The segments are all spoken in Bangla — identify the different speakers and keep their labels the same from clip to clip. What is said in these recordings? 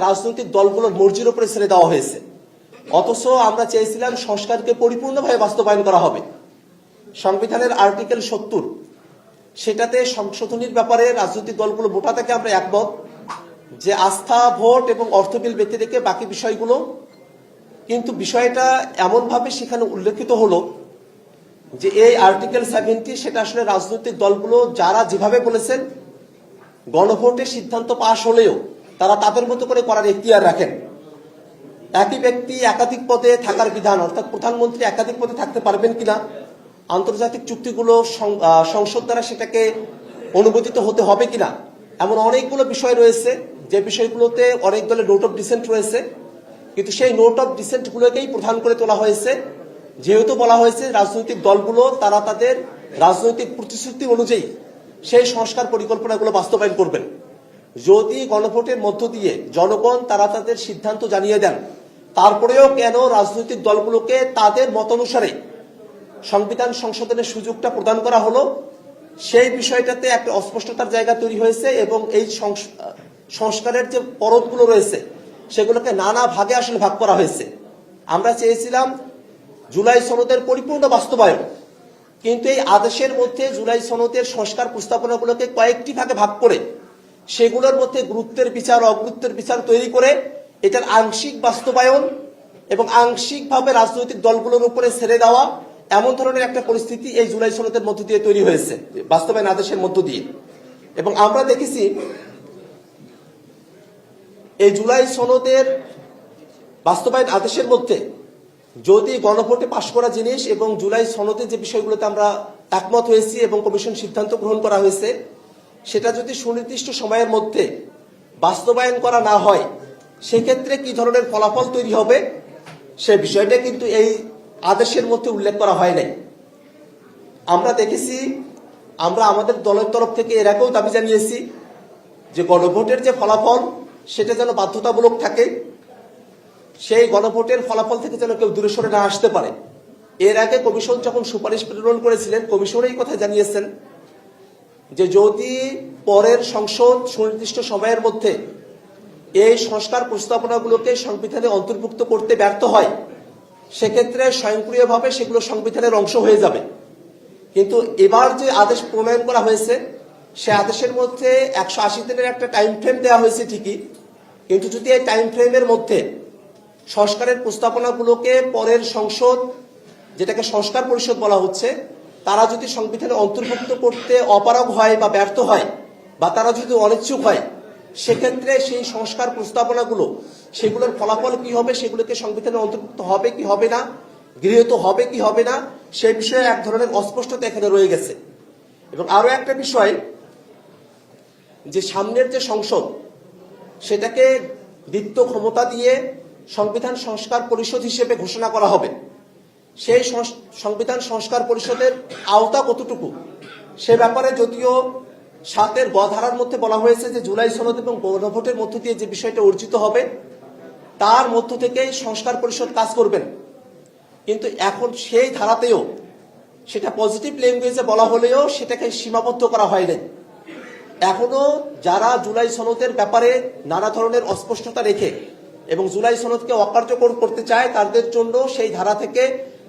Speaker 1: রাজনৈতিক দলগুলোর মর্জির উপরে ছেড়ে দেওয়া হয়েছে। অথচ আমরা চেয়েছিলাম সংস্কারকে পরিপূর্ণভাবে বাস্তবায়ন করা হবে। সংবিধানের আর্টিকেল ৭০ সেটাতে সংশোধনীর ব্যাপারে রাজনৈতিক দলগুলো মোটা থেকে আমরা একমত যে আস্থা ভোট এবং অর্থ বিল ব্যক্তি রেখে বাকি বিষয়গুলো, কিন্তু বিষয়টা এমনভাবে সেখানে উল্লেখিত হলো যে এই আর্টিকেল 70 সেটা আসলে রাজনৈতিক দলগুলো যারা যেভাবে বলেছেন গণভোটের সিদ্ধান্ত পাশ হলেও তারা তাদের মতো করে করার এখতিয়ার রাখেন। একই ব্যক্তি একাধিক পদে থাকার বিধান, অর্থাৎ প্রধানমন্ত্রী একাধিক পদে থাকতে পারবেন কিনা, আন্তর্জাতিক চুক্তিগুলো সংসদ দ্বারা সেটাকে অনুমোদিত হতে হবে কিনা, এমন অনেকগুলো বিষয় রয়েছে যে বিষয়গুলোতে অনেক দলের নোট অফ ডিসেন্ট রয়েছে। কিন্তু সেই নোট অফ ডিসেন্ট গুলোকেই প্রধান করে তোলা হয়েছে, যেহেতু বলা হয়েছে রাজনৈতিক দলগুলো তারা তাদের রাজনৈতিক প্রতিশ্রুতি অনুযায়ী সেই সংস্কার পরিকল্পনাগুলো বাস্তবায়ন করবেন। যদি গণভোটের মধ্য দিয়ে জনগণ তারা তাদের সিদ্ধান্ত জানিয়ে দেন, তারপরেও কেন রাজনৈতিক দলগুলোকে তাদের মতানুসারে সংবিধান সংশোধনের সুযোগটা প্রদান করা হলো, সেই বিষয়টাতে একটা অস্পষ্টতার জায়গা তৈরি হয়েছে এবং এই সংস্কারের যে পরতগুলো রয়েছে সেগুলোকে নানা ভাগে আসলে ভাগ করা হয়েছে। আমরা চেয়েছিলাম জুলাই সনদের পরিপূর্ণ বাস্তবায়ন, কিন্তু এই আদেশের মধ্যে জুলাই সনদের সংস্কার প্রস্তাবনাগুলোকে কয়েকটি ভাগে ভাগ করে সেগুলোর মধ্যে গুরুত্বের বিচার অগুরুত্বের বিচার তৈরি করে এটার আংশিক বাস্তবায়ন এবং আংশিকভাবে রাজনৈতিক দলগুলোর উপরে ছেড়ে দেওয়া, এমন ধরনের একটা পরিস্থিতি এই জুলাই সনদের মধ্য দিয়ে তৈরি হয়েছে বাস্তবায়ন আদেশের মধ্য দিয়ে। এবং আমরা দেখেছি এই জুলাই সনদের বাস্তবায়ন আদেশের মধ্যে যদি গণভোটে পাশ করা জিনিস এবং জুলাই সনদে যে বিষয়গুলোতে আমরা একমত হয়েছি এবং কমিশন সিদ্ধান্ত গ্রহণ করা হয়েছে সেটা যদি সুনির্দিষ্ট সময়ের মধ্যে বাস্তবায়ন করা না হয় সেক্ষেত্রে কি ধরনের ফলাফল তৈরি হবে সে বিষয়টা কিন্তু এই আদেশের মধ্যে উল্লেখ করা হয় নাই। আমরা দেখেছি, আমরা আমাদের দলের তরফ থেকে এর আগেও দাবি জানিয়েছি যে গণভোটের যে ফলাফল সেটা যেন বাধ্যতামূলক থাকে, সেই গণভোটের ফলাফল থেকে যেন কেউ দূরে সরে না আসতে পারে। এর আগে কমিশন যখন সুপারিশ প্রেরণ করেছিলেন, কমিশন এই কথা জানিয়েছেন যে যদি পরের সংসদ সুনির্দিষ্ট সময়ের মধ্যে এই সংস্কার প্রস্তাবনাগুলোকে সংবিধানে অন্তর্ভুক্ত করতে ব্যর্থ হয় সেক্ষেত্রে স্বয়ংক্রিয়ভাবে সেগুলো সংবিধানের অংশ হয়ে যাবে। কিন্তু এবার যে আদেশ প্রণয়ন করা হয়েছে সে আদেশের মধ্যে 180 দিনের একটা টাইম ফ্রেম দেওয়া হয়েছে ঠিকই, কিন্তু যদি এই টাইম ফ্রেমের মধ্যে সংস্কারের প্রস্তাবনাগুলোকে পরের সংসদ, যেটাকে সংস্কার পরিষদ বলা হচ্ছে, তারা যদি সংবিধানে অন্তর্ভুক্ত করতে অপারগ হয় বা ব্যর্থ হয় বা তারা যদি অনিচ্ছুক হয় সেক্ষেত্রে সেই সংস্কার প্রস্তাবনাগুলো সেগুলোর ফলাফল কি হবে, সেগুলোকে সংবিধানে অন্তর্ভুক্ত হবে কি হবে না, গৃহীত হবে কি হবে না, সেই বিষয়ে এক ধরনের অস্পষ্টতা এখানে রয়ে গেছে। এবং আরো একটা বিষয় যে সামনের যে সংসদ সেটাকে দ্বিত্ব ক্ষমতা দিয়ে সংবিধান সংস্কার পরিষদ হিসেবে ঘোষণা করা হবে, সেই সংবিধান সংস্কার পরিষদের আওতা কতটুকু সে ব্যাপারে যদিও 7-এর গ ধারার মধ্যে বলা হয়েছে যে জুলাই সনদ এবং গণভোটের মধ্য দিয়ে যে বিষয়টা অর্জিত হবে তার মধ্য থেকেই সংস্কার পরিষদ কাজ করবেন, কিন্তু এখন সেই ধারাতেও সেটা পজিটিভ ল্যাঙ্গুয়েজে বলা হলেও সেটাকে সীমাবদ্ধ করা হয়নি। এখনো যারা জুলাই সনদের ব্যাপারে নানা ধরনের অস্পষ্টতা রেখে এবং জুলাই সনদকে অকার্যকর করতে চায় তাদের জন্য সেই ধারা থেকে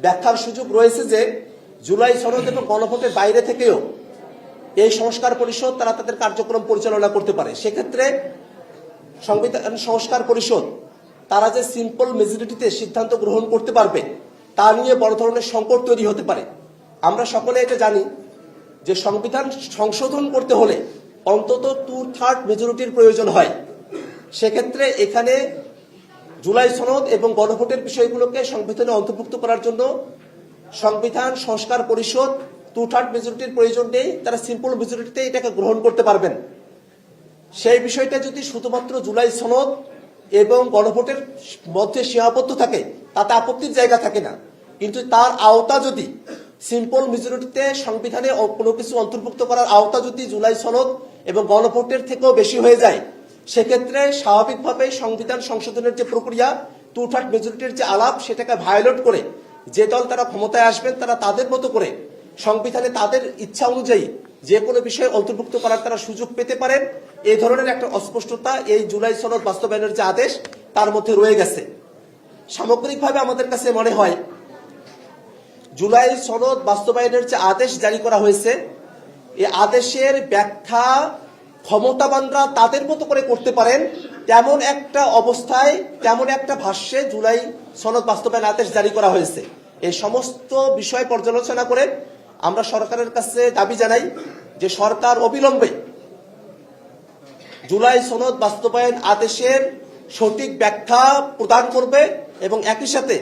Speaker 1: ব্যাখ্যার সুযোগ রয়েছে যে জুলাই সনদ এবং গণভোটের বাইরে থেকেও এই সংস্কার পরিষদ তারা তাদের কার্যক্রম পরিচালনা করতে পারে। সেক্ষেত্রে সংবিধান সংস্কার পরিষদ তারা যে সিম্পল মেজরিটিতে সিদ্ধান্ত গ্রহণ করতে পারবে তা নিয়ে বড় ধরনের সংকট তৈরি হতে পারে। আমরা সকলে এটা জানি যে সংবিধান সংশোধন করতে হলে অন্তত 2/3 মেজরিটির প্রয়োজন হয়। সেক্ষেত্রে এখানে জুলাই সনদ এবং গণভোটের বিষয়গুলোকে সংবিধানে অন্তর্ভুক্ত করার জন্য সংবিধান সংস্কার পরিষদ 2/3 মেজরিটির প্রয়োজন নেই, তারা সিম্পল মেজরিটিতে এটাকে গ্রহণ করতে পারবেন। সেই বিষয়টা যদি শুধুমাত্র জুলাই সনদ এবং গণভোটের মধ্যে সীমাবদ্ধ থাকে তাতে আপত্তির জায়গা থাকে না, কিন্তু তার আওতা যদি সিম্পল মেজরিটিতে সংবিধানে কোনো কিছু অন্তর্ভুক্ত করার আওতা যদি জুলাই সনদ এবং গণভোটের থেকেও বেশি হয়ে যায় সেক্ষেত্রে স্বাভাবিকভাবে সংবিধান সংশোধনের যে প্রক্রিয়া 2/3 মেজরিটির যে আলাপ সেটাকে ভায়োলেট করে যে দল তারা ক্ষমতায় আসবেন তারা তাদের মতো করে সংবিধানে তাদের ইচ্ছা অনুযায়ী যে কোনো বিষয়ে অন্তর্ভুক্ত করার তারা সুযোগ পেতে পারেন। এই ধরনের একটা অস্পষ্টতা এই জুলাই সনদ বাস্তবায়নের যে আদেশ তার মধ্যে রয়ে গেছে। সামগ্রিকভাবে আমাদের কাছে মনে হয় জুলাই সনদ বাস্তবায়নের যে আদেশ জারি করা হয়েছে এই আদেশের ব্যাখ্যা ক্ষমতাবানরা তাদের মতো করে করতে পারেন, তেমন একটা অবস্থায় তেমন একটা ভাষ্যে জুলাই সনদ বাস্তবায়ন আদেশ জারি করা হয়েছে। এই সমস্ত বিষয় পর্যালোচনা করে আমরা সরকারের কাছে দাবি জানাই যে সরকার অবিলম্বে জুলাই সনদ বাস্তবায়ন আদেশের সঠিক ব্যাখ্যা প্রদান করবে এবং একই সাথে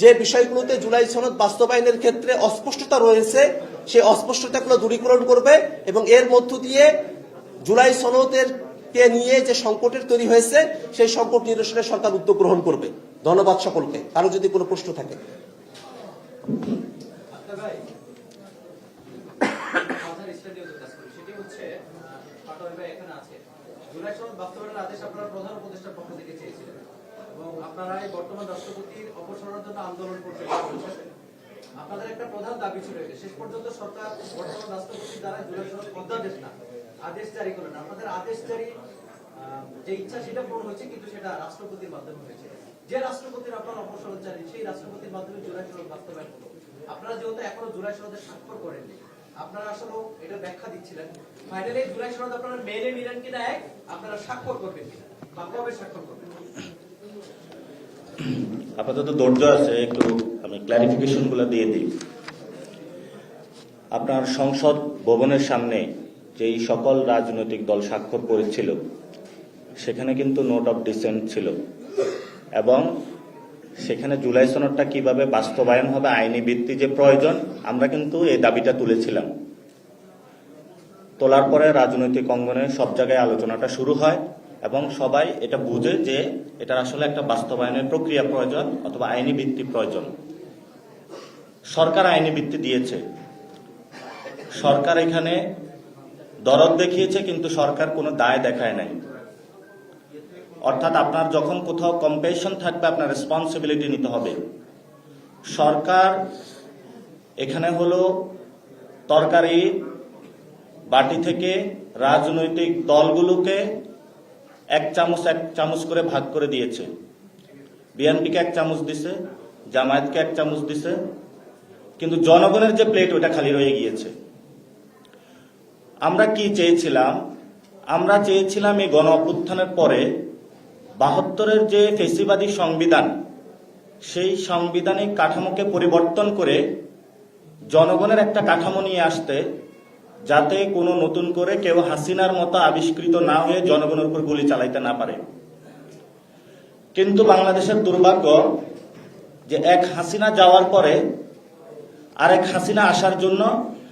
Speaker 1: যে বিষয়গুলোতে জুলাই সনদ বাস্তবায়নের ক্ষেত্রে অস্পষ্টতা রয়েছে সেই অস্পষ্টতাগুলো দূরীকরণ করবে এবং এর মধ্য দিয়ে জুলাই সনদের কে নিয়ে যে সংকটের তৈরি হয়েছে সেই সংকট নিরসনে সরকার উদ্যোগ গ্রহণ করবে। ধন্যবাদ সকলকে। কারো যদি কোনো প্রশ্ন থাকে।
Speaker 2: জুলাই সনদ বাস্তবায়নের আদেশ আপনারা প্রধান উপদেষ্টার পক্ষ থেকে চেয়েছিলেন এবং আপনারা বর্তমান রাষ্ট্রপতির অপসারণের জন্য আন্দোলন করতে চলেছেন। আপনাদের একটা প্রধান দাবি ছিল এটা, শেষ পর্যন্ত সরকার বর্তমান রাষ্ট্রপতির দ্বারা জুলাই সনদ অধ্যাদেশ না আদেশ জারি করলেন। আপনাদের আদেশ জারি যে ইচ্ছা সেটা পূরণ হয়েছে, কিন্তু সেটা রাষ্ট্রপতির মাধ্যমে হয়েছে। যে রাষ্ট্রপতির আপনার অপসারণ চাই সেই রাষ্ট্রপতির মাধ্যমে জুলাই সনদ বাস্তবায়ন হলো। আপনারা যেহেতু এখনো জুলাই সনদে স্বাক্ষর করেননি, আপনারা আসলে এটা ব্যাখ্যা দিচ্ছিলেন ফাইনালি জুলাই সনদ আপনারা মেনে নিলেন কিনা, এক আপনারা স্বাক্ষর করবেন কিনা বা কবে স্বাক্ষর করবেন?
Speaker 3: আপাতত ধৈর্য আছে, একটু আমি ক্লারিফিকেশন গুলো দিয়ে দিই। আপনার সংসদ ভবনের সামনে যেই সকল রাজনৈতিক দল স্বাক্ষর করেছিল সেখানে কিন্তু নোট অফ ডিসেন্ট ছিল এবং সেখানে জুলাই সনদটা কিভাবে বাস্তবায়ন হবে, আইনি ভিত্তি যে প্রয়োজন, আমরা কিন্তু এই দাবিটা তুলেছিলাম। তোলার পরে রাজনৈতিক অঙ্গনে সব জায়গায় আলোচনাটা শুরু হয় এবং সবাই এটা বুঝে যে এটার আসলে একটা বাস্তবায়নের প্রক্রিয়া প্রয়োজন অথবা আইনি ভিত্তি প্রয়োজন। সরকার আইনি ভিত্তি দিয়েছে, সরকার এখানে দরদ দেখিয়েছে, কিন্তু সরকার কোনো দায় দেখায় নাই। অর্থাৎ আপনার যখন কোথাও কম্পেশন থাকবে আপনার রেসপন্সিবিলিটি নিতে হবে। সরকার এখানে হলো তরকারি বাটি থেকে রাজনৈতিক দলগুলোকে এক চামচ করে ভাগ করে দিয়েছে। বিএনপিকে 1 চামচ দিছে, জামায়াতকে 1 চামচ দিছে, কিন্তু জনগণের যে প্লেট ওটা খালি রয়ে গিয়েছে। আমরা কি চেয়েছিলাম? আমরা চেয়েছিলাম এই গণ অভ্যুত্থানের পরে 72-এর যে ফেসিবাদী সংবিধান, সেই সাংবিধানিক কাঠামোকে পরিবর্তন করে জনগণের একটা কাঠামো নিয়ে আসতে, যাতে কোনো নতুন করে কেউ হাসিনার মতো আবিষ্কৃত না হয়ে জনগণের উপর গুলি চালাইতে না পারে। কিন্তু বাংলাদেশের দুর্ভাগ্য যে এক হাসিনা যাওয়ার পরে আরেক হাসিনা আসার জন্য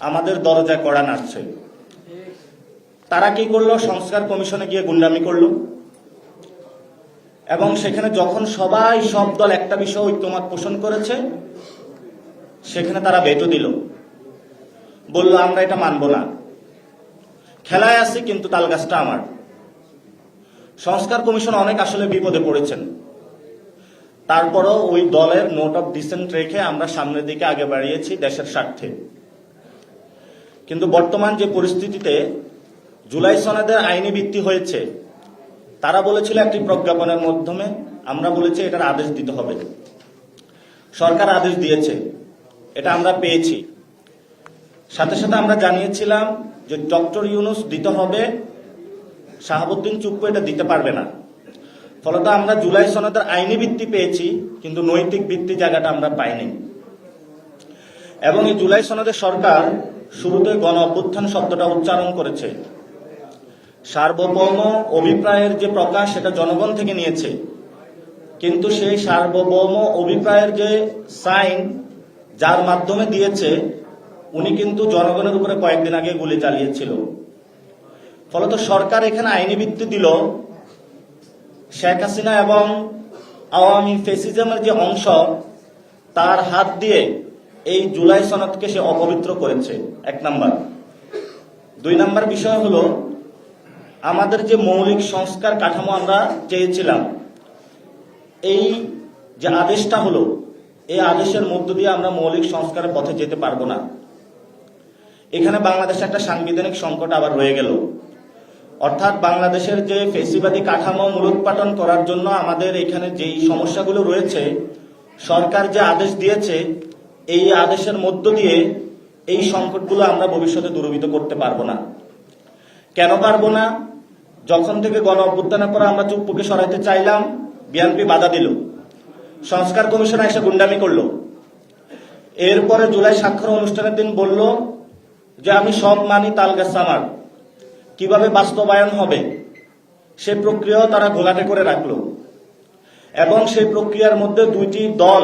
Speaker 3: আমাদের দরজায় কড়া নাড়ছে। তারা কি করলো? সংস্কার কমিশনে গিয়ে গুন্ডামি করলো এবং সেখানে যখন সবাই সব দল একটা বিষয় ঐক্যমত পোষণ করেছে সেখানে তারা ভেটো দিল, বলল আমরা এটা মানব না, খেলায় আছি কিন্তু তালগাছটা আমার। সংস্কার কমিশন অনেক আসলে বিপদে পড়েছেন, তারপরও ওই দলের নোট অফ ডিসেন্ট রেখে আমরা সামনের দিকে আগে বাড়িয়েছি দেশের স্বার্থে। কিন্তু বর্তমান যে পরিস্থিতিতে জুলাই সনদের আইনি ভিত্তি হয়েছে, তারা বলেছিল একটি প্রজ্ঞাপনের মাধ্যমে, আমরা বলেছি এটার আদেশ দিতে হবে। সরকার আদেশ দিয়েছে, এটা আমরা পেয়েছি। সাথে সাথে আমরা জানিয়েছিলাম যে ডক্টর ইউনূস দিতে হবে, শাহাবুদ্দিন চুপ্পু এটা দিতে পারবে না। ফলত আমরা জুলাই সনদের আইনি ভিত্তি পেয়েছি, কিন্তু নৈতিক ভিত্তি জায়গাটা আমরা পাইনি। এবং এই জুলাই সনদে সরকার শুরুতে গণ অভ্যুত্থান শব্দটা উচ্চারণ করেছে। সার্বভৌম অভিপ্রায়ের যে প্রকাশ সেটা জনগণ থেকে নিয়েছে, কিন্তু সেই সার্বভৌম অভিপ্রায়ের যে সাইন যার মাধ্যমে দিয়েছে উনি কিন্তু জনগণের উপরে কয়েকদিন আগে গুলি চালিয়েছিল। ফলত সরকার এখানে আইনি ভিত্তি দিল, শেখ হাসিনা এবং আওয়ামী ফেসিজমের যে অংশ তার হাত দিয়ে এই জুলাই সনদকে সে অপবিত্র করেছে, 1 নাম্বার। 2 নাম্বার বিষয় হলো আমাদের যে মৌলিক সংস্কার কাঠামো আমরা চেয়েছিলাম, এই যে আদেশটা হলো, এই আদেশের মধ্য দিয়ে আমরা মৌলিক সংস্কারের পথে যেতে পারবো না। এখানে বাংলাদেশে একটা সাংবিধানিক সংকট আবার রয়ে গেল। অর্থাৎ বাংলাদেশের যে ফেসিবাদী কাঠামো মূলোৎপাটন করার জন্য আমাদের এখানে যেই সমস্যাগুলো রয়েছে, সরকার যে আদেশ দিয়েছে এই আদেশের মধ্য দিয়ে এই সংকটগুলো আমরা ভবিষ্যতে দূরীভূত করতে পারবো না। কেন পারবো না? যখন থেকে গণ অভ্যুত্থানের পর আমরা চুপ্পুকে সরাইতে চাইলাম, বিএনপি বাধা দিল, সংস্কার কমিশন এসে গুন্ডামি করলো। এরপরে জুলাই স্বাক্ষর অনুষ্ঠানের দিন বলল যে আমি সব মানি, তাল গাছ আমার। কিভাবে বাস্তবায়ন হবে সে প্রক্রিয়াও তারা ঘোলাটে করে রাখলো এবং সেই প্রক্রিয়ার মধ্যে দুইটি দল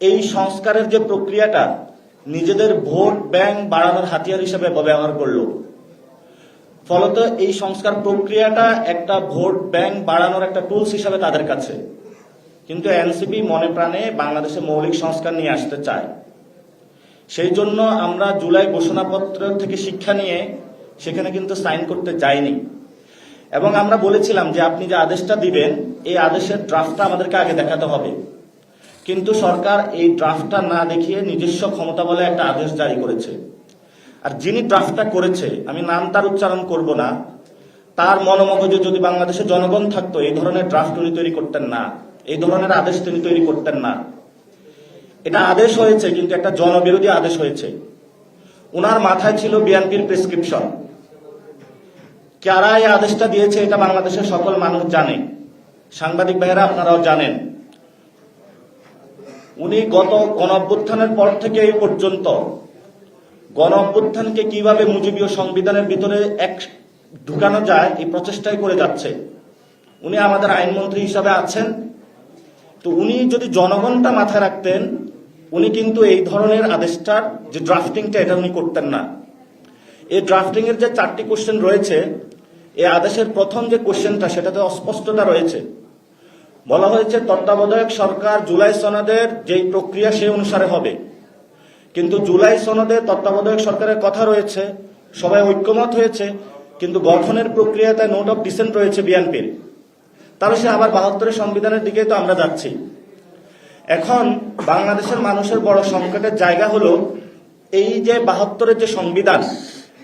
Speaker 3: এই সংস্কারের যে প্রক্রিয়াটা নিজেদের ভোট ব্যাংক বাড়ানোর হাতিয়ার হিসেবে ব্যবহার করলো। ফলত এই সংস্কার প্রক্রিয়াটা একটা ভোট ব্যাংক বাড়ানোর একটা টুলস হিসাবে তাদের কাছে। কিন্তু এনসিপি মনে প্রাণে বাংলাদেশে মৌলিক সংস্কার নিয়ে আসতে চায়। সেই জন্য আমরা জুলাই ঘোষণাপত্র থেকে শিক্ষা নিয়ে সেখানে কিন্তু সাইন করতে যাইনি এবং আমরা বলেছিলাম যে আপনি যে আদেশটা দিবেন এই আদেশের ড্রাফটটা আমাদেরকে আগে দেখাতে হবে। কিন্তু সরকার এই ড্রাফটটা না দেখিয়ে নিজস্ব ক্ষমতা বলে একটা আদেশ জারি করেছে। আর যিনি ড্রাফটটা করেছে, আমি নাম তার উচ্চারণ করব না, তার মনোমগজে যদি বাংলাদেশের জনগণ থাকতো এই ধরনের ড্রাফট উনি তৈরি করতেন না, এই ধরনের আদেশ তিনি তৈরি করতেন না। এটা আদেশ হয়েছে কিন্তু একটা জনবিরোধী আদেশ হয়েছে। উনার মাথায় ছিল বিএনপির প্রেসক্রিপশন। কারা এই আদেশটা দিয়েছে এটা বাংলাদেশের সকল মানুষ জানে, সাংবাদিক ভাইয়েরা আপনারাও জানেন। উনি গত গণ অভ্যুত্থানের পর থেকে এই পর্যন্ত গণ অভ্যুত্থানকে কিভাবে মুজিবীয় সংবিধানের ভিতরে ঢুকানো যায় এই প্রচেষ্টাই করে যাচ্ছে। উনি আমাদের আইনমন্ত্রী হিসাবে আছেন, তো উনি যদি জনগণটা মাথায় রাখতেন উনি কিন্তু এই ধরনের আদেশটার যে ড্রাফটিংটা এটা উনি করতেন না। এই ড্রাফটিং এর যে 4টি কোশ্চেন রয়েছে, এই আদেশের প্রথম যে কোশ্চেনটা সেটাতে অস্পষ্টতা রয়েছে। বলা হয়েছে তত্ত্বাবধায়ক সরকার জুলাই সনদের যেই প্রক্রিয়া সেই অনুসারে হবে, কিন্তু জুলাই সনদে তত্ত্বাবধায়ক সরকারের কথা রয়েছে, সবাই ঐক্যমত হয়েছে, কিন্তু গঠনের প্রক্রিয়াতে নোট অফ ডিসেন্ট রয়েছে বিএনপির। তাহলে সে আবার 72 সংবিধানের দিকেই তো আমরা যাচ্ছি। এখন বাংলাদেশের মানুষের বড় সংকটের জায়গা হলো এই যে 72 যে সংবিধান,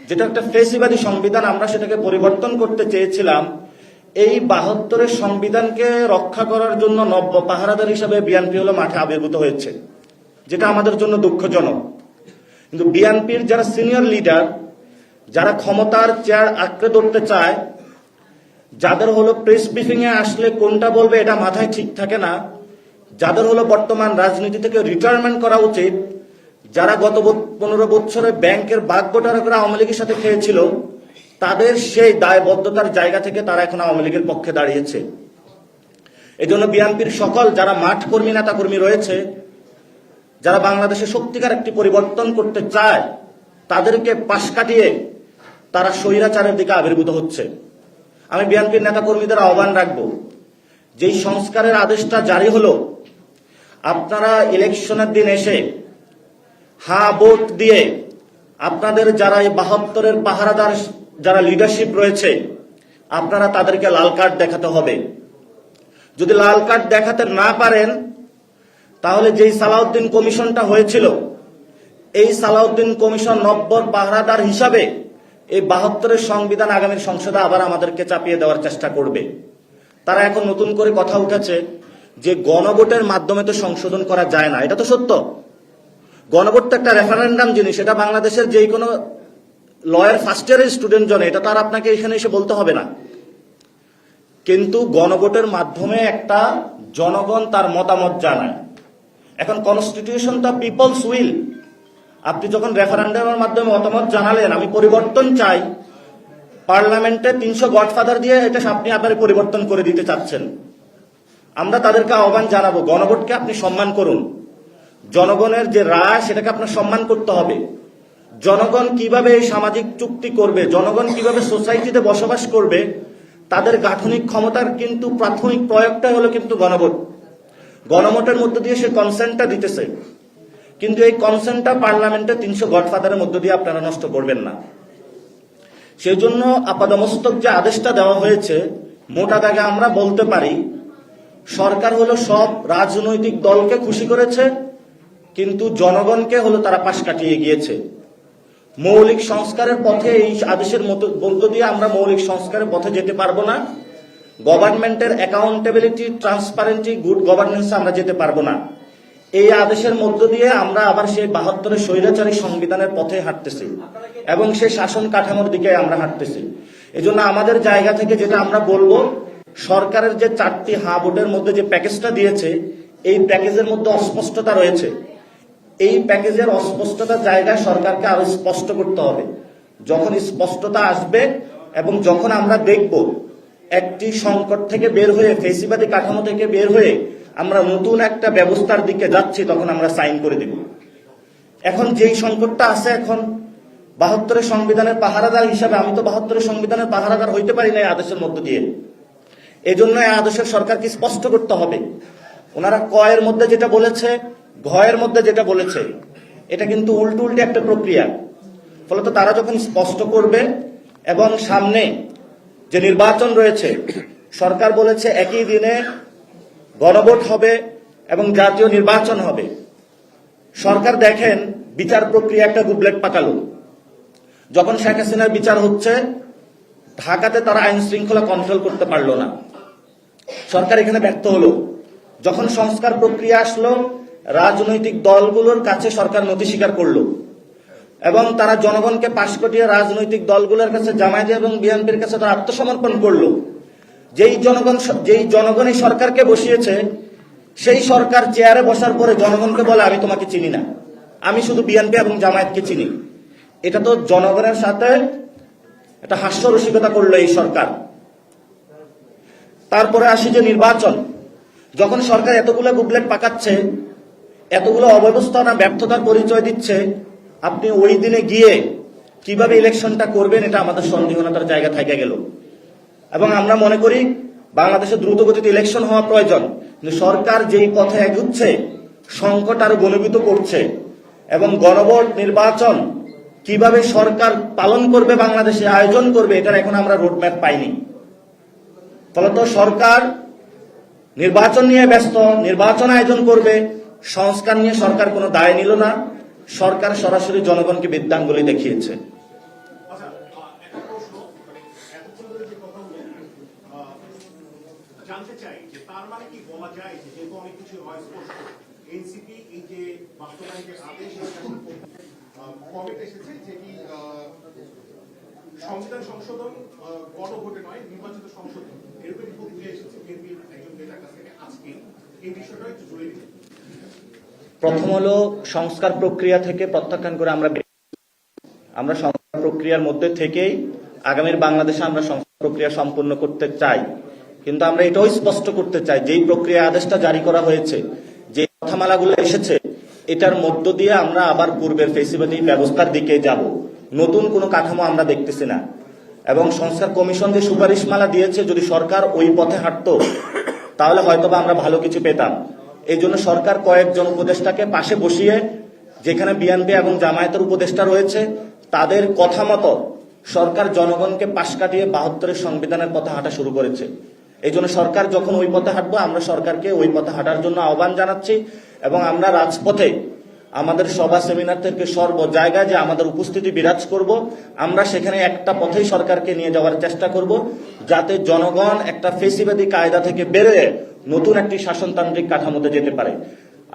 Speaker 3: যেটা একটা ফেসিবাদী সংবিধান, আমরা সেটাকে পরিবর্তন করতে চেয়েছিলাম। এই 72 সংবিধানকে রক্ষা করার জন্য নব্য পাহারাদার হিসাবে বিএনপি হলো মাঠে আবির্ভূত হয়েছে, যেটা আমাদের জন্য দুঃখজনক। কিন্তু বিএনপির যারা সিনিয়র লিডার, যারা ক্ষমতার চেয়ার আঁকড়ে ধরতে চায়, যাদের হলো প্রেস ব্রিফিং এ আসলে কোনটা বলবে এটা মাথায় ঠিক থাকে না, যাদের হলো বর্তমান রাজনীতি থেকে রিটায়ারমেন্ট করা উচিত, যারা গত 15 বছরে ব্যাংকের বাগবটারা করে আওয়ামী লীগের সাথে খেয়েছিল, তাদের সেই দায়বদ্ধতার জায়গা থেকে তারা এখন আওয়ামী লীগের পক্ষে দাঁড়িয়েছে। এই জন্য বিএনপির সকল যারা মাঠ কর্মী নেতা কর্মী রয়েছে, যারা বাংলাদেশে সত্যিকার একটি পরিবর্তন করতে চায়, তাদেরকে পাশ কাটিয়ে তারা স্বৈরাচারের দিকে আবির্ভূত হচ্ছে। আমি বিএনপির নেতা কর্মীদের আহ্বান রাখবো, যেই সংস্কারের আদেশটা জারি হলো, আপনারা ইলেকশনের দিন এসে হ্যাঁ ভোট দিয়ে আপনাদের যারা এই 72 পাহারাদার যারা লিডারশিপ রয়েছে, আপনারা তাদেরকে লাল কার্ড দেখাতে হবে। যদি লাল কার্ড দেখাতে না পারেন, তাহলে যেই সালাউদ্দিন কমিশনটা হয়েছিল, এই সালাউদ্দিন কমিশন নব্বর পাহারাদার হিসাবে এই 72 সংবিধান আগামী সংসদে আবার আমাদেরকে চাপিয়ে দেওয়ার চেষ্টা করবে। তারা এখন নতুন করে কথা উঠেছে যে গণভোটের মাধ্যমে তো সংশোধন করা যায় না। এটা তো সত্য, গণভোট একটা রেফারেন্ডাম জিনিস, এটা বাংলাদেশের যে কোনো লয়ার ফার্স্ট ইয়ারের স্টুডেন্ট জনে এটা তার আপনাকে এখানে এসে বলতে হবে না। কিন্তু গণভোটের মাধ্যমে একটা জনগণ তার মতামত জানায়। এখন কনস্টিটিউশন তো পিপলস উইল। আপনি যখন রেফারেন্ডামের মাধ্যমে মতামত জানালেন আমি পরিবর্তন চাই, পার্লামেন্টে 300 গডফাদার দিয়ে এটা আপনি আপনার পরিবর্তন করে দিতে চাচ্ছেন। আমরা তাদেরকে আহ্বান জানাবো, গণভোটকে আপনি সম্মান করুন। জনগণের যে রায় সেটাকে আপনার সম্মান করতে হবে। জনগণ কিভাবে এই সামাজিক চুক্তি করবে, জনগণ কিভাবে সোসাইটিতে বসবাস করবে, তাদের গাঠনিক ক্ষমতার কিন্তু প্রাথমিক প্রয়োগটা হলো কিন্তু গণভোট। গণভোটের মধ্য দিয়ে সে কনসেন্টটা দিতেছে, কিন্তু এই কনসেন্টটা পার্লামেন্টে 300 গডফাদারের মধ্য দিয়ে আপনারা নষ্ট করবেন না। সেই জন্য আপাদমস্তক যে আদেশটা দেওয়া হয়েছে, মোটা দাগে আমরা বলতে পারি সরকার হলো সব রাজনৈতিক দলকে খুশি করেছে, কিন্তু জনগণকে হলো তারা পাশ কাটিয়ে গিয়েছে। মৌলিক সংস্কারের পথে এই আদেশের মধ্য দিয়ে আমরা মৌলিক সংস্কারের পথে যেতে পারবো না। গভর্নমেন্টের অ্যাকাউন্টেবিলিটি, ট্রান্সপারেন্সি, গুড গভর্নেন্স আমরা যেতে পারবো না। এই আদেশের মধ্য দিয়ে আমরা আবার সেই 72 স্বৈরাচারী সংবিধানের পথে হাঁটতেছি এবং সেই শাসন কাঠামোর দিকে আমরা হাঁটতেছি। এজন্য আমাদের জায়গা থেকে যেটা আমরা বলবো, সরকারের যে 4টি হাবুটের মধ্যে যে প্যাকেজটা দিয়েছে, এই প্যাকেজের মধ্যে অস্পষ্টতা রয়েছে। এই প্যাকেজের অস্পষ্টতার জায়গায় সরকারকে আরো স্পষ্ট করতে হবে। যখন স্পষ্টতা আসবে এবং যখন আমরা দেখব একটি সংকট থেকে বের হয়ে, ফেসিবাদী কাঠামো থেকে বের হয়ে আমরা নতুন একটা ব্যবস্থার দিকে যাচ্ছি, তখন আমরা সাইন করে দেব। এখন যেই সংকটটা আছে, এখন 72 সংবিধানের পাহারাদার হিসাবে আমি তো 72 সংবিধানের পাহারাদার হইতে পারি না এই আদেশের মধ্য দিয়ে। এই জন্য এই আদেশের সরকারকে স্পষ্ট করতে হবে। ওনারা কয়ের মধ্যে যেটা বলেছে, ঘয়ের মধ্যে যেটা বলেছে, এটা কিন্তু উল্টে একটা প্রক্রিয়া। ফলত তারা যখন স্পষ্ট করবে এবং সামনে যে নির্বাচন রয়েছে, সরকার বলেছে একই দিনে গণভোট হবে এবং জাতীয় নির্বাচন হবে। সরকার দেখেন বিচার প্রক্রিয়া একটা গুবলেট পাকালো। যখন শেখ হাসিনার বিচার হচ্ছে, ঢাকাতে তারা আইন শৃঙ্খলা কন্ট্রোল করতে পারলো না, সরকার এখানে ব্যর্থ হলো। যখন সংস্কার প্রক্রিয়া আসলো, রাজনৈতিক দলগুলোর কাছে সরকার নথি স্বীকার করলো এবং তারা জনগণকে পাশ কাটিয়ে রাজনৈতিক দলগুলোর কাছে, জামায়াত এবং বিএনপির কাছে তারা আত্মসমর্পণ করলো। যেই জনগণ এই সরকারকে বসিয়েছে, সেই সরকার চেয়ারে বসার পরে জনগণকে বলে আমি তোমাকে চিনি না, আমি শুধু বিএনপি এবং জামায়াতকে চিনি। এটা তো জনগণের সাথে একটা হাস্যরসিকতা করলো এই সরকার। তারপরে আসি যে নির্বাচন। যখন সরকার এতগুলো বুকলেট পাকাচ্ছে, এতগুলো অব্যবস্থাপনা, ব্যর্থতার পরিচয় দিচ্ছে, আপনি ওই দিনে গিয়ে কিভাবে ইলেকশনটা করবেন, এটা আমাদের সন্দেহতার জায়গা থেকে গেল। এবং আমরা মনে করি বাংলাদেশে দ্রুত গতিতে ইলেকশন হওয়া প্রয়োজন, কিন্তু সরকার যেই পথে এগুচ্ছে, সংকট আরো ঘনীভূত করছে এবং গণভোট নির্বাচন কিভাবে সরকার পালন করবে, বাংলাদেশে আয়োজন করবে, এটার এখন আমরা রোডম্যাপ পাইনি। ফলত সরকার নির্বাচন নিয়ে ব্যস্ত, নির্বাচন আয়োজন করবে, সংস্কার নিয়ে সরকার কোনো দায় নিল না। সরকার সরাসরি জনগণকে বিদ্যাঙ্গুলি দেখিয়েছে।
Speaker 4: আচ্ছা, একটা প্রশ্ন, মানে এতক্ষণ ধরে যে কথাগুলো জানতে চাই যে তার মানে কি বলা যায় যে যেহেতু অনেক কিছু হয় স্পষ্ট, এনসিপি এই যে বাস্তবায়নের আদেশ কমিটি এসেছে যেটি সংবিধান সংশোধন গণভোটে নয়, নির্বাচিত সংশোধন, এরকম প্রক্রিয়া এসেছে বিএনপির একজন নেতার কাছ থেকে। আজকে এই বিষয়টা একটু জুড়ে দিন।
Speaker 3: প্রথম হলো সংস্কার প্রক্রিয়া থেকে প্রত্যাখ্যান করে আমরা সংস্কার প্রক্রিয়ার মধ্যে থেকেই আগামীর বাংলাদেশে আমরা সংস্কার প্রক্রিয়া সম্পূর্ণ করতে চাই। কিন্তু আমরা এটাও স্পষ্ট করতে চাই, যেই প্রক্রিয়া আদেশটা জারি করা হয়েছে, যে কথামালাগুলো এসেছে, এটার মধ্য দিয়ে আমরা আবার পূর্বের ফেসিবাদী ব্যবস্থার দিকে যাব। নতুন কোনো কাঠামো আমরা দেখতেছি না। এবং সংস্কার কমিশন যে সুপারিশমালা দিয়েছে, যদি সরকার ওই পথে হাঁটতো তাহলে হয়তোবা আমরা ভালো কিছু পেতাম। এই জন্য সরকার কয়েকজন উপদেষ্টাকে পাশে বসিয়ে, যেখানে বিএনপি এবং জামায়াতের উপদেষ্টা রয়েছে, তাদের কথা মতো সরকার জনগণকে পাশ কাটিয়ে 72 সংবিধানের পথে হাঁটা শুরু করেছে। এই জন্য সরকার যখন ওই পথে হাঁটবো, আমরা সরকারকে ওই পথে হাঁটার জন্য আহ্বান জানাচ্ছি এবং আমরা রাজপথে আমাদের সভা সেমিনার থেকে সর্ব জায়গায় যে আমাদের উপস্থিতি বিরাজ করব, আমরা সেখানে একটা পথেই সরকারকে নিয়ে যাওয়ার চেষ্টা করব, যাতে জনগণ একটা ফেসিবাদী কায়দা থেকে বেরোয় নতুন একটি শাসনতান্ত্রিক কাঠামোতে যেতে পারে।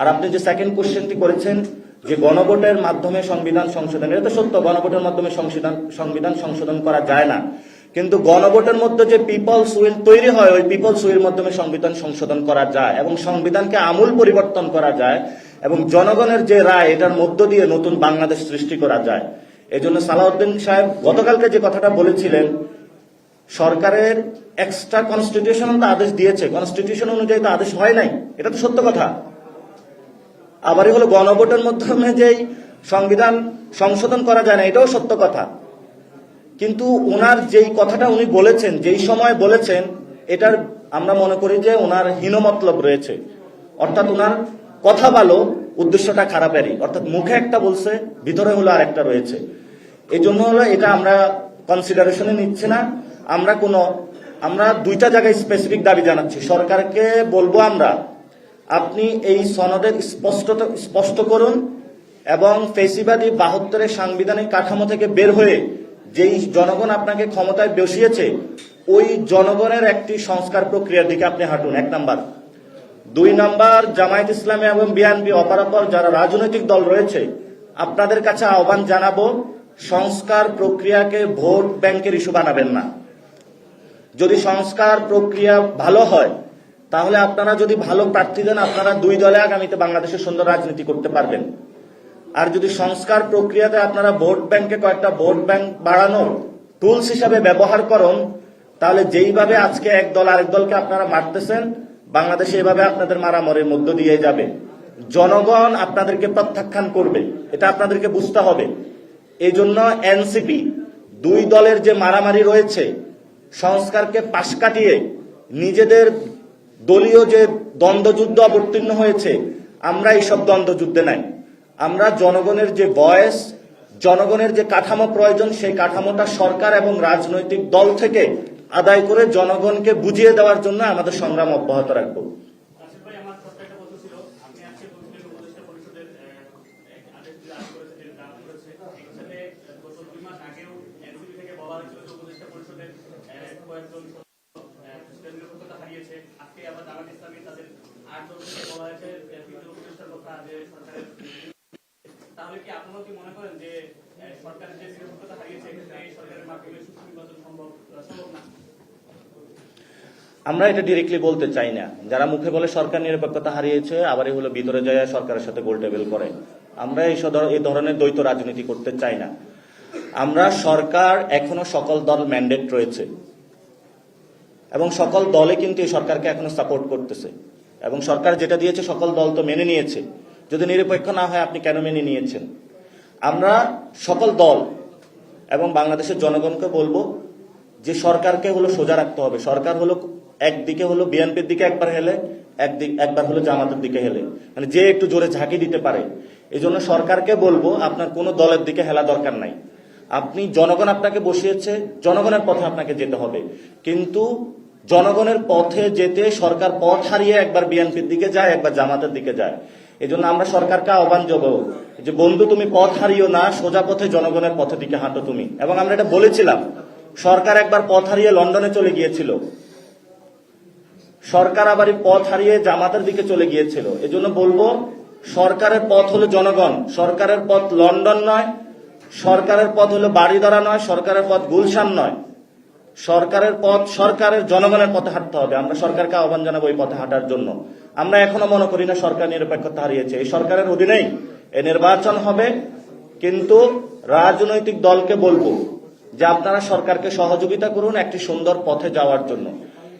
Speaker 3: আর আপনি যে সেকেন্ড কোশ্চেনটি করেছেন যে গণভোটের মাধ্যমে সংবিধান সংশোধন, এটা তো সত্য, গণভোটের মাধ্যমে সংবিধান সংশোধন করা যায় না। কিন্তু গণভোটের মধ্যে যে পিপলস উইল তৈরি হয়, ওই পিপলস উইল মাধ্যমে সংবিধান সংশোধন করা যায় এবং সংবিধানকে আমূল পরিবর্তন করা যায় এবং জনগণের যে রায়, এটার মধ্য দিয়ে নতুন বাংলাদেশ সৃষ্টি করা যায়। এই জন্য সালাউদ্দিন সাহেব গতকালকে যে কথাটা বলেছিলেন, সরকারের এক্সট্রা কনস্টিটিউশনাল আদেশ দিয়েছে, কনস্টিটিউশন অনুযায়ী তো আদেশ হয় নাই, এটা তো সত্য কথা। আবারই হলো গণভোটের মাধ্যমে যেই সংবিধান সংশোধন করা যায় না, এটাও সত্য কথা। কিন্তু ওনার যেই কথাটা উনি বলেছেন, যেই সময় বলেছেন, এটার আমরা মনে করি যে ওনার হীনমতলব রয়েছে। অর্থাৎ ওনার কথা ভালো, উদ্দেশ্যটা খারাপেরই। অর্থাৎ মুখে একটা বলছে, ভিতরে হলো আর একটা রয়েছে। এই জন্য হলো এটা আমরা কনসিডারেশনে নিচ্ছি না। আমরা দুইটা জায়গায় স্পেসিফিক দাবি জানাচ্ছি। সরকারকে বলবো আমরা, আপনি এই সনদের স্পষ্ট করুন এবং ফেসিবাদী 72-এর সাংবিধানিক কাঠামো থেকে বের হয়ে যেই জনগণ আপনাকে ক্ষমতায় বসিয়েছে ওই জনগণের একটি সংস্কার প্রক্রিয়ার দিকে আপনি হাঁটুন, 1 নাম্বার। 2 নাম্বার, জামায়াত ইসলামী এবং বিএনপি অপরাপর যারা রাজনৈতিক দল রয়েছে আপনাদের কাছে আহ্বান জানাবো, সংস্কার প্রক্রিয়াকে ভোট ব্যাংকের ইস্যু বানাবেন না। যদি সংস্কার প্রক্রিয়া ভালো হয় তাহলে আপনারা যদি ভালো প্রার্থী দেন আপনারা 2 দলে আগামীতে বাংলাদেশের সুন্দর রাজনীতি করতে পারবেন। আর যদি সংস্কার প্রক্রিয়াতে আপনারা ভোট ব্যাংকে কয়েকটা ভোট ব্যাংক বাড়ানোর টুলস হিসাবে ব্যবহার করুন, তাহলে যেইভাবে আজকে এক দল আরেক দলকে আপনারা মারতেছেন বাংলাদেশে এভাবে আপনাদের মারামারির মধ্য দিয়ে যাবে। জনগণ আপনাদেরকে প্রত্যাখ্যান করবে, এটা আপনাদেরকে বুঝতে হবে। এই জন্য এনসিপি 2 দলের যে মারামারি রয়েছে, সংস্কারকে পাশ কাটিয়ে নিজেদের দলীয় যে দ্বন্দ্বযুদ্ধ অবতীর্ণ হয়েছে, আমরা এইসব দ্বন্দ্বযুদ্ধে নাই। আমরা জনগণের যে ভয়েস, জনগণের যে কাঠামো প্রয়োজন সেই কাঠামোটা সরকার এবং রাজনৈতিক দল থেকে আদায় করে জনগণকে বুঝিয়ে দেওয়ার জন্য আমাদের সংগ্রাম অব্যাহত রাখবো।
Speaker 5: আসিফ ভাই, আমার ছোট্ট একটা প্রশ্ন ছিল। আপনি আজকে বলছিলেন উপদেষ্টা পরিষদের এক আদেশ যে আজ করেছে, যে ড্রাফট করেছে, এর সাথে গত 2 মাস আগেও এনসিপি থেকে বলা হয়েছিল যে উপদেষ্টা পরিষদের কয়েকজন প্রেসিডেন্ট নিরাপত্তা হারিয়েছে। আজকে আবার জামাত ইসলামী তাদের 8 জন থেকে বলা হয়েছে তৃতীয় উপদেষ্টার কথা, যে সরকারের। তাহলে কি আপনারাও কি মনে করেন যে সরকারের যে নিরাপত্তা হারিয়েছে এই সরকারের মাধ্যমে সুষ্ঠু নির্বাচন সম্ভব না?
Speaker 3: আমরা এটা ডিরেক্টলি বলতে চাই না। যারা মুখে বলে সরকার নিরপেক্ষতা হারিয়েছে আবারই হলো ভিতরে যায় সরকারের সাথে গোল টেবিল করে। আমরা এই ধরনের দ্বৈত রাজনীতি করতে চাই না। আমরা সরকার এখনো সকল দল ম্যান্ডেট রয়েছে এবং সকল দলে কিন্তু এই সরকারকে এখনো সাপোর্ট করতেছে এবং সরকার যেটা দিয়েছে সকল দল তো মেনে নিয়েছে। যদি নিরপেক্ষ না হয় আপনি কেন মেনে নিয়েছেন? আমরা সকল দল এবং বাংলাদেশের জনগণকে বলবো যে সরকারকে হলো সোজা রাখতে হবে। সরকার হলো একদিকে হলো বিএনপির দিকে একবার হেলে, একবার হলো জামাতের দিকে হেলে, মানে যে একটু জোরে ঝাঁকি দিতে পারে। এই জন্য সরকারকে বলবো আপনার কোনো দলের দিকে হেলা দরকার নাই। আপনি জনগণ আপনাকে বসিয়েছে, জনগণের পথে আপনাকে যেতে হবে। কিন্তু জনগণের পথে যেতে সরকার পথ হারিয়ে একবার বিএনপির দিকে যায়, একবার জামাতের দিকে যায়। এই জন্য আমরা সরকারকে আহ্বান জানাবো যে বন্ধু, তুমি পথ হারিও না, সোজা পথে জনগণের পথের দিকে হাঁটো তুমি। এবং আমরা এটা বলেছিলাম, সরকার একবার পথ হারিয়ে লন্ডনে চলে গিয়েছিল, সরকার আবার পথ হারিয়ে জামাতের দিকে চলে গিয়েছিল। এজন্য বলবো সরকারের পথ হলো জনগণ, সরকারের পথ লন্ডন নয়, সরকারের পথ হলো বাড়িধারা নয়, সরকারের পথ গুলশান নয়। সরকারের পথ সরকারের জনগণের পথে হাঁটতে হবে। আমরা সরকারকে আহ্বান জানাবো এই পথে হাঁটার জন্য। আমরা এখনো মনে করি না সরকার নিরপেক্ষতা হারিয়েছে। এই সরকারের অধীনেই এই নির্বাচন হবে, কিন্তু রাজনৈতিক দলকে বলবো যে আপনারা সরকারকে সহযোগিতা করুন একটি সুন্দর পথে যাওয়ার জন্য।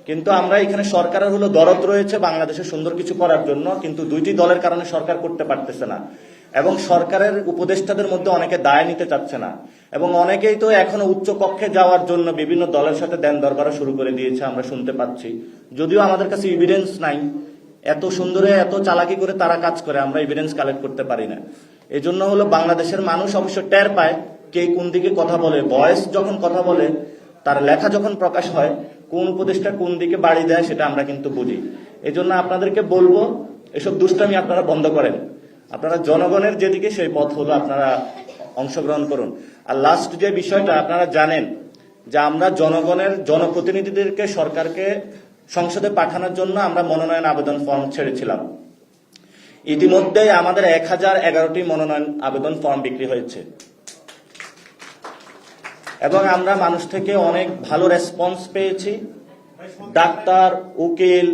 Speaker 3: কিন্তু আমরা এখানে সরকারের হলো দরদ রয়েছে বাংলাদেশে সুন্দর কিছু করার জন্য, কিন্তু 2টি দলের কারণে সরকার করতে পারতেছে না এবং সরকারের উপদেষ্টাদের মধ্যে অনেকে দায় নিতে চাচ্ছে না এবং অনেকেই তো এখনো উচ্চ কক্ষে যাওয়ার জন্য বিভিন্ন দলের সাথে দেন দরবারও শুরু করে দিয়েছে, আমরা শুনতে পাচ্ছি। যদিও আমাদের কাছে এভিডেন্স নাই, এত সুন্দরে এত চালাকি করে তারা কাজ করে, আমরা এভিডেন্স কালেক্ট করতে পারি না। এই জন্য হলো বাংলাদেশের মানুষ অবশ্য টের পায় কে কোন দিকে কথা বলে। ভয়েস যখন কথা বলে, তার লেখা যখন প্রকাশ হয়, কোন উপদেষ্টা কোন দিকে বাড়ি দেয় সেটা আমরা কিন্তু বুঝি। এই জন্য আপনাদেরকে বলবো এসব দুষ্টামি আপনারা বন্ধ করেন, আপনারা জনগণের যেদিকে সেই পথ হলো আপনারা অংশগ্রহণ করুন। আর লাস্ট যে বিষয়টা আপনারা জানেন যে আমরা জনগণের জনপ্রতিনিধিদেরকে সরকারকে সংসদে পাঠানোর জন্য আমরা মনোনয়ন আবেদন ফর্ম ছেড়েছিলাম। ইতিমধ্যে আমাদের 1011টি মনোনয়ন আবেদন ফর্ম বিক্রি হয়েছে এবং আমরা মানুষ থেকে অনেক ভালো রেসপন্স পেয়েছি। ডাক্তার, উকিল,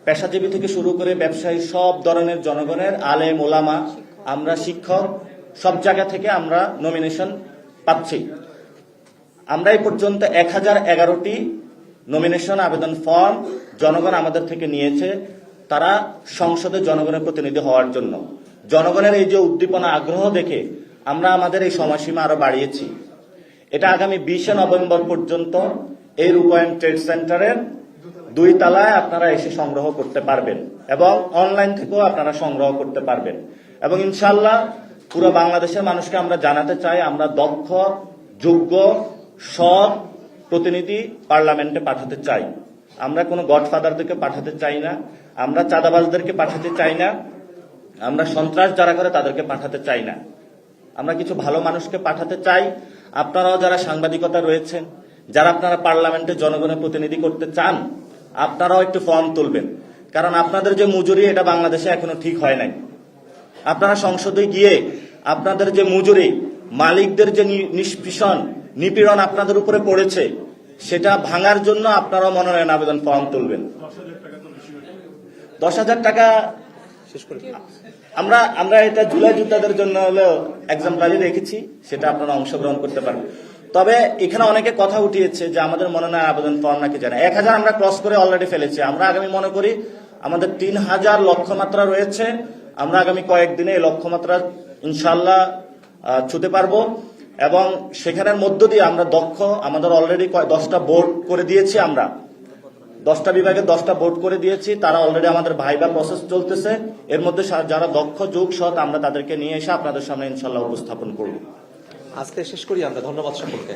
Speaker 3: পেশাজীবী থেকে শুরু করে ব্যবসায়ী, সব ধরনের জনগণের, আলেম ওলামা, আমরা শিক্ষক, সব জায়গা থেকে আমরা নমিনেশন পাচ্ছি। আমরা এই পর্যন্ত 1011টি নমিনেশন আবেদন ফর্ম জনগণ আমাদের থেকে নিয়েছে, তারা সংসদে জনগণের প্রতিনিধি হওয়ার জন্য। জনগণের এই যে উদ্দীপনা, আগ্রহ দেখে আমরা আমাদের এই সময়সীমা আরো বাড়িয়েছি। এটা আগামী 20 নভেম্বর পর্যন্ত এই রূপায়ণ ট্রেড সেন্টারের 2 তলায় আপনারা এসে সংগ্রহ করতে পারবেন এবং অনলাইন থেকেও আপনারা সংগ্রহ করতে পারবেন। এবং ইনশাআল্লাহ পুরো বাংলাদেশের মানুষকে আমরা জানাতে চাই আমরা দক্ষ, যোগ্য, সৎ প্রতিনিধি পার্লামেন্টে পাঠাতে চাই। আমরা কোনো গডফাদারদেরকে পাঠাতে চাই না, আমরা চাঁদাবাজদেরকে পাঠাতে চাই না, আমরা সন্ত্রাস যারা করে তাদেরকে পাঠাতে চাই না। আমরা কিছু ভালো মানুষকে পাঠাতে চাই। আপনারাও যারা সাংবাদিকতা রয়েছেন, যারা আপনারা পার্লামেন্টে জনগণের প্রতিনিধি করতে চান, আপনারাও একটু ফর্ম তুলবেন। কারণ আপনাদের যে মজুরি, এটা বাংলাদেশে এখনো ঠিক হয় নাই। আপনারা সংসদে গিয়ে আপনাদের যে মজুরি, মালিকদের যে নিষ্পীষণ নিপীড়ন আপনাদের উপরে পড়েছে, সেটা ভাঙার জন্য আপনারাও মনোনয়ন আবেদন ফর্ম তুলবেন। 10,000 টাকা
Speaker 1: শেষ করে
Speaker 3: আমরা এটা জুলাই যোদ্ধাদের জন্য হলো এক্সাম্পলারি রেখেছি, সেটা আপনারা অংশগ্রহণ করতে পারেন। তবে এখানে অনেকে কথা উঠিয়েছে যে আমাদের মনোনয়ন আবেদন ফর্ম নাকি জানা 1,000 আমরা ক্রস করে অলরেডি ফেলেছি। আমরা আগামী মনে করি আমাদের 3,000 লক্ষ্যমাত্রা রয়েছে। আমরা আগামী কয়েকদিনে এই লক্ষ্যমাত্রা ইনশাল্লাহ ছুঁতে পারবো এবং সেখানের মধ্য দিয়ে আমরা দক্ষ, আমাদের অলরেডি 10টা বোর্ড করে দিয়েছি। আমরা 10টা বিভাগে 10টা বোর্ড করে দিয়েছি। তারা অলরেডি আমাদের ভাইবা প্রসেস চলতেছে। এর মধ্যে যারা দক্ষ, যোগ সৎ, আমরা তাদেরকে নিয়ে এসে আপনাদের সামনে ইনশাল্লাহ উপস্থাপন করব।
Speaker 1: আজকে শেষ করি আমরা। ধন্যবাদ সকলকে।